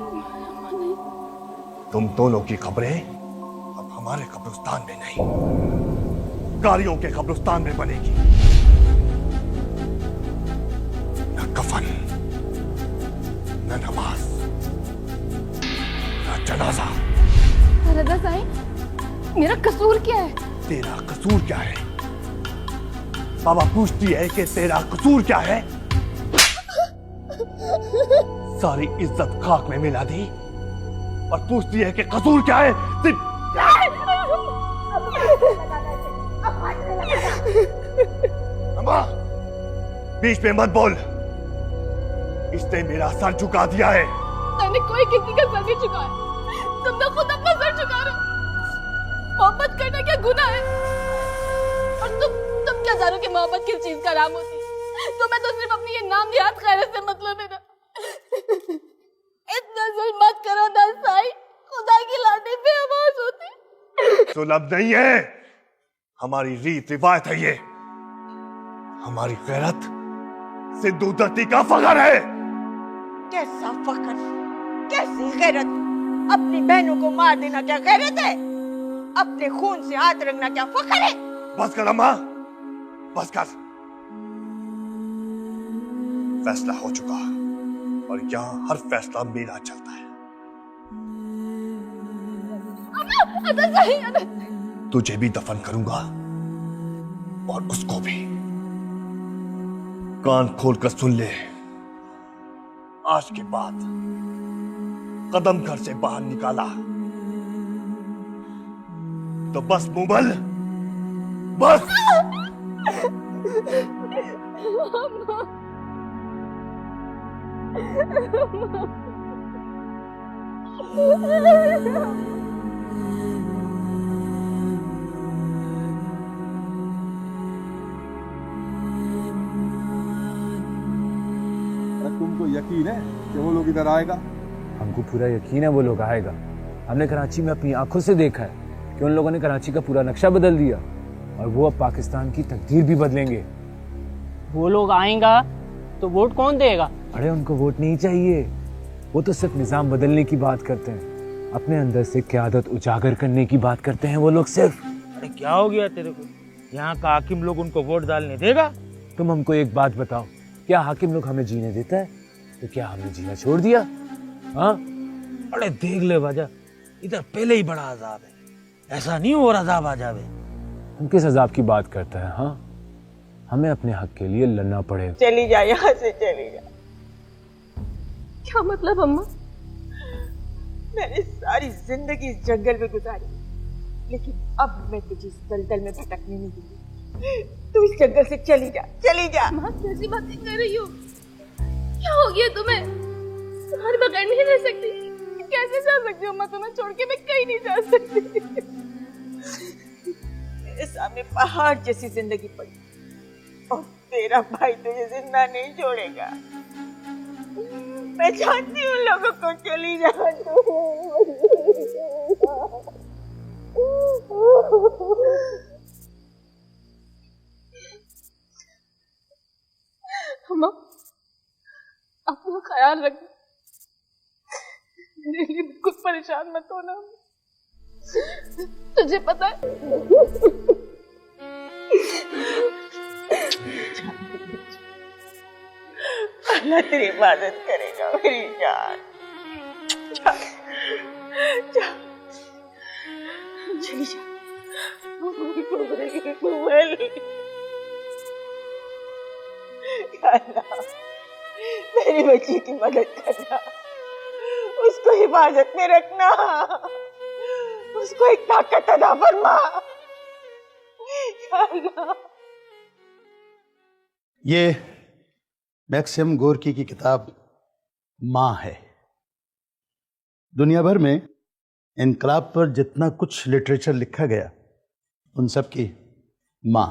Speaker 4: तुम दोनों की खबरें अब हमारे कब्रिस्तान में नहीं, कारियों के कब्रिस्तान में बनेगी। न कफन, न नमाज, न जनाजा।
Speaker 16: रदा साईं, मेरा कसूर क्या है?
Speaker 4: तेरा कसूर क्या है? बाबा पूछती है कि तेरा कसूर क्या है? सारी इज्जत खाक में मिला दी और पूछती है कि कसूर क्या है? अम्मा, बीच में मत बोल। इसने मेरा सर झुका दिया है।
Speaker 16: मैंने कोई किसी का सर नहीं झुकाया, तुम तो खुद अपना सर झुका रहे हो। मोहब्बत करना क्या गुनाह है? और तुम क्या जानो कि मोहब्बत किस चीज का नाम होती है? तुम्हें तो सिर्फ अपनी ये नाम याद खैर से मतलब है ना। इतना जुल्म मत करो ना साईं, खुदा की लाठी पे आवाज होती।
Speaker 4: सुलभ नहीं है, हमारी रीत रिवायत है ये। हमारी गैरत सिद्धू दत्ती का फख्र है।
Speaker 20: कैसा फख्र, कैसी गैरत? अपनी बहनों को मार देना क्या गैरत है? अपने खून से हाथ रंगना क्या फख्र है?
Speaker 4: बस कर अम्मा, बस कर। फैसला हो चुका और यहाँ हर फैसला मेरा चलता है। तुझे भी दफन करूंगा और उसको भी। कान खोलकर सुन ले, आज के बाद कदम घर से बाहर निकाला तो बस मुबल, बस।
Speaker 14: तुमको यकीन है कि वो लोग इधर आएगा?
Speaker 3: हमको पूरा यकीन है वो लोग आएगा। हमने कराची में अपनी आंखों से देखा है कि उन लोगों ने कराची का पूरा नक्शा बदल दिया और वो अब पाकिस्तान की तकदीर भी बदलेंगे।
Speaker 21: वो लोग आएगा तो वोट कौन देगा?
Speaker 3: अरे उनको वोट नहीं चाहिए, वो तो सिर्फ निजाम बदलने की बात करते हैं, अपने अंदर से क़यादत उजागर करने की बात करते हैं वो लोग सिर्फ।
Speaker 18: अरे क्या हो गया तेरे को? यहाँ का हाकिम लोग उनको वोट डालने देगा?
Speaker 3: तुम हमको एक बात बताओ, क्या हाकिम लोग हमें जीने देता है? तो क्या हमने जीना छोड़ दिया? हाँ?
Speaker 18: अरे देख ले बाजा, इधर पहले ही बड़ा अजाब है, ऐसा नहीं और अजाब आ जावे।
Speaker 3: हम किस अजाब की बात करते हैं? हाँ, हमें अपने हक के लिए लड़ना पड़ेगा।
Speaker 20: चली जा यहाँ से, चली जा।
Speaker 16: क्या मतलब अम्मा?
Speaker 20: मैंने सारी जिंदगी इस जंगल में गुजारी, लेकिन अब मैं तुझे इस दलदल में भटकने नहीं दूंगी। तू इस जंगल से चली जा, चली जा।
Speaker 16: माँ कैसी बातें कर रही हो? क्या हो गया तुम्हें? तुम्हारे बगैर नहीं रह सकती। कैसे जा सकती हो माँ? तुम्हें छोड़ के मैं कहीं नहीं जा सकती।
Speaker 20: मेरे सामने पहाड़ जैसी जिंदगी पड़ी और तेरा भाई तुझे जिंदा नहीं छोड़ेगा। मैं जानती हूँ लोगों को, चली जा तू।
Speaker 16: अम्मा, अपना ख्याल रखना, मेरे लिए बिल्कुल परेशान मत होना। तुझे पता है
Speaker 20: अल्लाह तेरी इबादत करेगा मेरी जान। जा, जा, चली जा। मेरी बच्ची की मदद करना, उसको हिफाजत में रखना, उसको एक ताकत अदा फरमा।
Speaker 1: ये मैक्सिम गोरकी की किताब माँ है। दुनिया भर में इनकलाब पर जितना कुछ लिटरेचर लिखा गया, उन सब की माँ।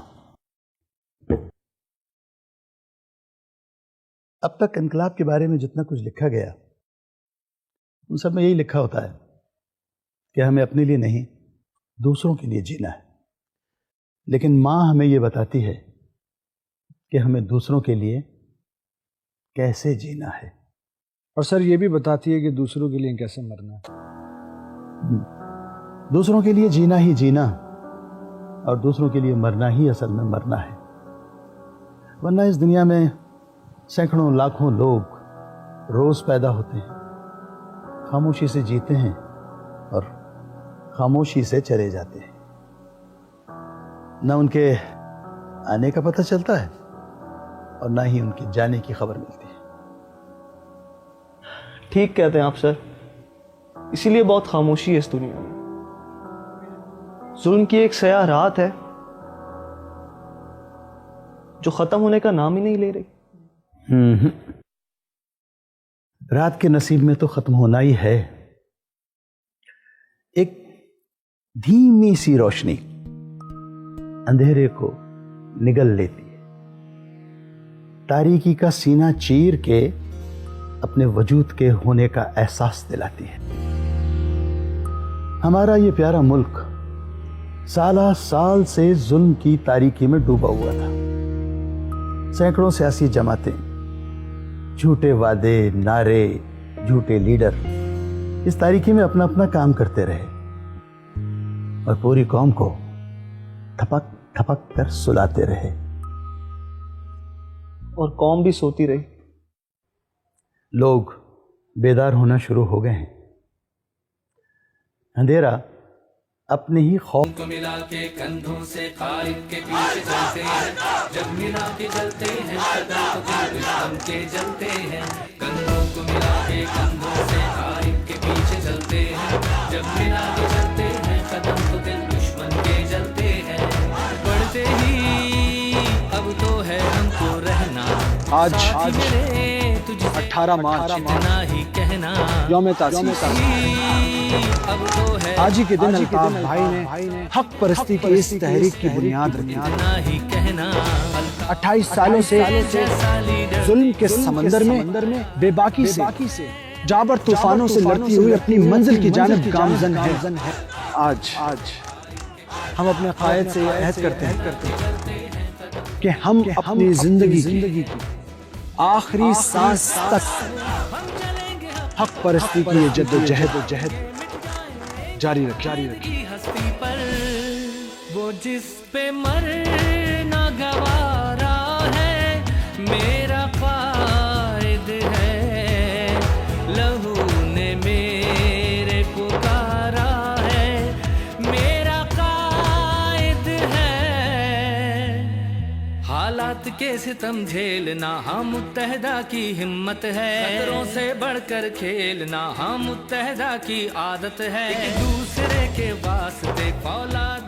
Speaker 1: अब तक इनकलाब के बारे में जितना कुछ लिखा गया, उन सब में यही लिखा होता है कि हमें अपने लिए नहीं, दूसरों के लिए जीना है। लेकिन माँ हमें ये बताती है कि हमें दूसरों के लिए कैसे जीना है।
Speaker 5: और सर ये भी बताती है कि दूसरों के लिए कैसे मरना है।
Speaker 1: दूसरों के लिए जीना ही जीना और दूसरों के लिए मरना ही असल में मरना है। वरना इस दुनिया में सैकड़ों लाखों लोग रोज पैदा होते हैं, खामोशी से जीते हैं और खामोशी से चले जाते हैं। न उनके आने का पता चलता है और ना ही उनके जाने की खबर मिलती है।
Speaker 10: ठीक कहते हैं आप सर, इसीलिए बहुत खामोशी है इस दुनिया में। जुल्म की एक सयाह रात है जो खत्म होने का नाम ही नहीं ले रही।
Speaker 1: रात के नसीब में तो खत्म होना ही है। एक धीमी सी रोशनी अंधेरे को निगल लेती है, तारीकी का सीना चीर के अपने वजूद के होने का एहसास दिलाती है। हमारा ये प्यारा मुल्क साला साल से जुल्म की तारीकी में डूबा हुआ था, सैकड़ों सियासी जमातें, झूठे वादे, नारे, झूठे लीडर इस तारीकी में अपना अपना काम करते रहे और पूरी कौम को थपक थपक कर सुलाते रहे।
Speaker 10: और कौम भी सोती रही।
Speaker 1: लोग बेदार होना शुरू हो गए हैं। अंधेरा अपने ही खौफ
Speaker 6: को मिला के कंधों से कायद के पीछे चलते हैं, जब मिला के चलते हैं कदम तो दिल दुश्मन के जलते हैं। कंधों को मिला के कंधों से कायद के पीछे चलते हैं, जब मिला के चलते हैं कदम तो दिल दुश्मन के जलते हैं। बढ़ते ही अब तो है हमको रहना,
Speaker 5: आज
Speaker 6: 18 मार्च इतना ही कहना,
Speaker 5: यौम तासीस।
Speaker 6: अब तो है
Speaker 5: आज ही के दिन अल्ताफ भाई ने हक परस्ती की इस तहरीक की बुनियाद रखी। 28 सालों से जुल्म के समंदर में बेबाकी से जाबर तूफानों से लड़ती हुई अपनी मंजिल की जानिब गामजन है। आज हम अपने कायद से यह अहद करते हैं कि हम अपनी जिंदगी की आखिरी सांस तक हक परस्ती की ये जद्दोजहद जारी रखी।
Speaker 6: हस्ती पर वो जिस पे मरना गवारा है, मेरा कायद है। लहू ने मेरे पुकारा है, मेरा कायद है। हालात के सितम झेलना हाँ मुत्तहदा की हिम्मत है, खतरों से बढ़कर खेलना हाँ मुत्तहदा की आदत है। एक दूसरे के वास्ते औलाद